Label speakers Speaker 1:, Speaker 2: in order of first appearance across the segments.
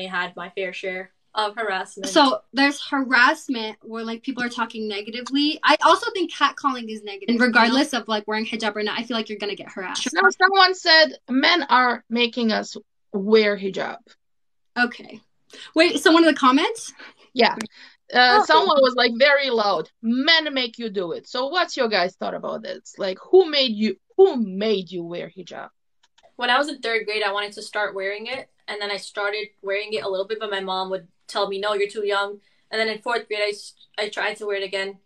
Speaker 1: had my fair share of harassment.
Speaker 2: So there's harassment where like people are talking negatively. I also think catcalling is negative. And regardless of like wearing hijab or not, I feel like you're gonna get harassed.
Speaker 3: Now, someone said men are making us wear hijab.
Speaker 2: Okay. Wait, someone in the comments?
Speaker 3: Yeah. Someone was like very loud. Men make you do it. So what's your guys' thought about this? Like, who made you wear hijab?
Speaker 1: When I was in 3rd grade, I wanted to start wearing it, and then I started wearing it a little bit, but my mom would tell me, "No, you're too young." And then in 4th grade, I tried to wear it again,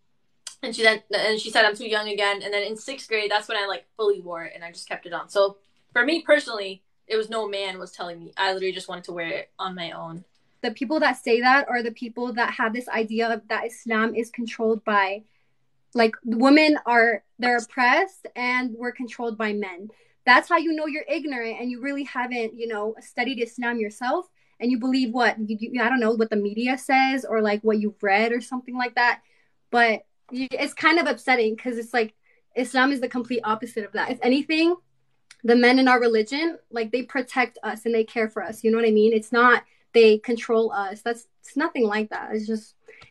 Speaker 1: and she said I'm too young again. And then in 6th grade, that's when I like fully wore it, and I just kept it on. So for me personally, it was no man was telling me. I literally just wanted to wear it on my own.
Speaker 2: The people that say that are the people that have this idea of that Islam is controlled by, like, women they're oppressed and we're controlled by men. That's how you know you're ignorant and you really haven't, studied Islam yourself, and you believe what I don't know what the media says or like what you've read or something like that. But it's kind of upsetting because it's like Islam is the complete opposite of that. If anything, the men in our religion, like, they protect us and they care for us. You know what I mean? It's not they control us. It's nothing like that.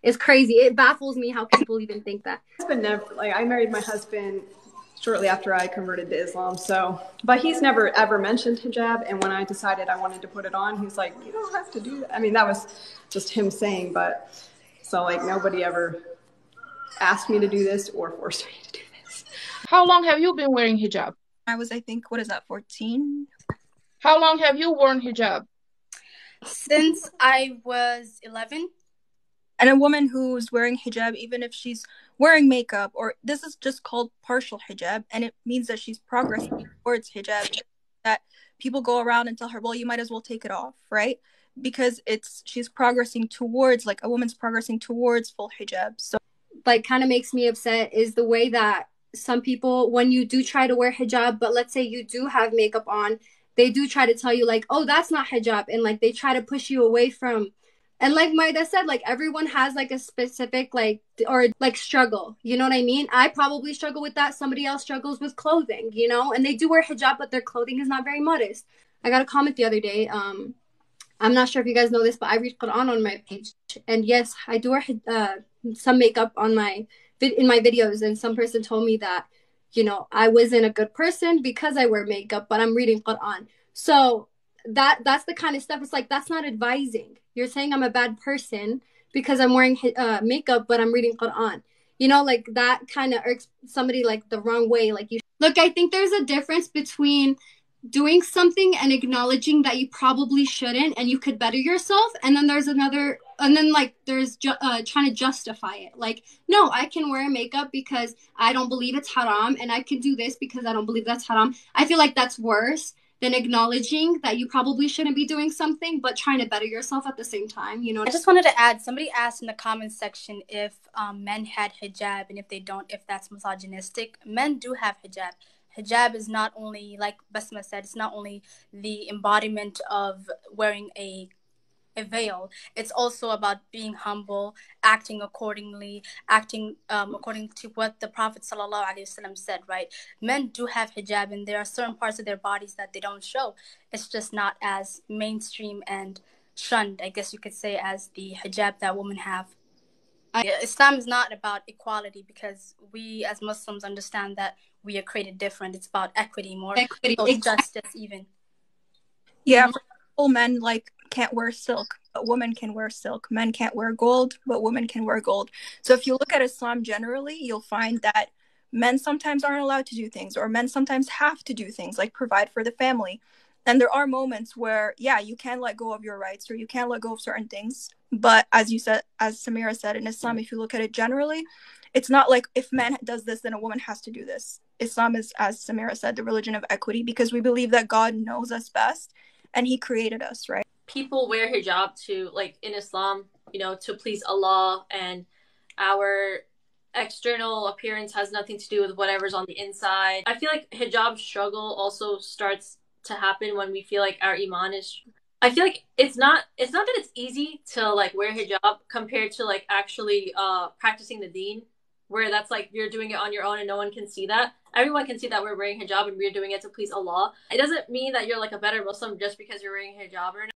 Speaker 2: It's crazy. It baffles me how people even think that.
Speaker 4: I married my husband shortly after I converted to Islam. But he's never ever mentioned hijab. And when I decided I wanted to put it on, he's like, "You don't have to do that." I mean, that was just him saying, but so like nobody ever asked me to do this or forced me to do this.
Speaker 3: How long have you been wearing hijab?
Speaker 5: I was, I think, 14?
Speaker 3: How long have you worn hijab?
Speaker 6: Since I was 11.
Speaker 5: And a woman who's wearing hijab, even if she's wearing makeup, or this is just called partial hijab, and it means that she's progressing towards hijab, that people go around and tell her, well, you might as well take it off, right? Because she's progressing towards, like, a woman's progressing towards full hijab. So,
Speaker 2: like, kind of makes me upset is the way that some people, when you do try to wear hijab, but let's say you do have makeup on, they do try to tell you, like, oh, that's not hijab. And, like, they try to push you away from. And like Maida said, like, everyone has, like, a specific, like, or, like, struggle. You know what I mean? I probably struggle with that. Somebody else struggles with clothing, and they do wear hijab, but their clothing is not very modest. I got a comment the other day. I'm not sure if you guys know this, but I read Quran on my page. And yes, I do wear some makeup on in my videos. And some person told me that, I wasn't a good person because I wear makeup, but I'm reading Quran. So that's the kind of stuff. It's like, that's not advising. You're saying I'm a bad person because I'm wearing makeup, but I'm reading Quran. Like, that kind of irks somebody, like, the wrong way. Like, look, I think there's a difference between doing something and acknowledging that you probably shouldn't and you could better yourself. And then there's trying to justify it. Like, no, I can wear makeup because I don't believe it's haram, and I can do this because I don't believe that's haram. I feel like that's worse than acknowledging that you probably shouldn't be doing something, but trying to better yourself at the same time,
Speaker 6: I just wanted to add, somebody asked in the comments section if men had hijab, and if they don't, if that's misogynistic. Men do have hijab. Hijab is not only, like Basma said, it's not only the embodiment of wearing a veil. It's also about being humble, acting accordingly, acting according to what the Prophet ﷺ said, right? Men do have hijab, and there are certain parts of their bodies that they don't show. It's just not as mainstream and shunned, I guess you could say, as the hijab that women have. Islam is not about equality, because we as Muslims understand that we are created different. It's about equity more, justice even.
Speaker 5: Yeah, all men, like, can't wear silk, but women can wear silk. Men can't wear gold, but women can wear gold. So if you look at Islam generally, you'll find that men sometimes aren't allowed to do things, or men sometimes have to do things like provide for the family. And there are moments where, yeah, you can let go of your rights, or you can let go of certain things. But as Samira said, in Islam, if you look at it generally, it's not like if man does this, then a woman has to do this. Islam is, as Samira said, the religion of equity, because we believe that God knows us best and he created us, right?
Speaker 1: People wear hijab to, like, in Islam, to please Allah, and our external appearance has nothing to do with whatever's on the inside. I feel like hijab struggle also starts to happen when we feel like our iman is. I feel like it's not that it's easy to, like, wear hijab compared to, like, actually practicing the deen, where that's like you're doing it on your own and no one can see that. Everyone can see that we're wearing hijab and we're doing it to please Allah. It doesn't mean that you're, like, a better Muslim just because you're wearing hijab or not.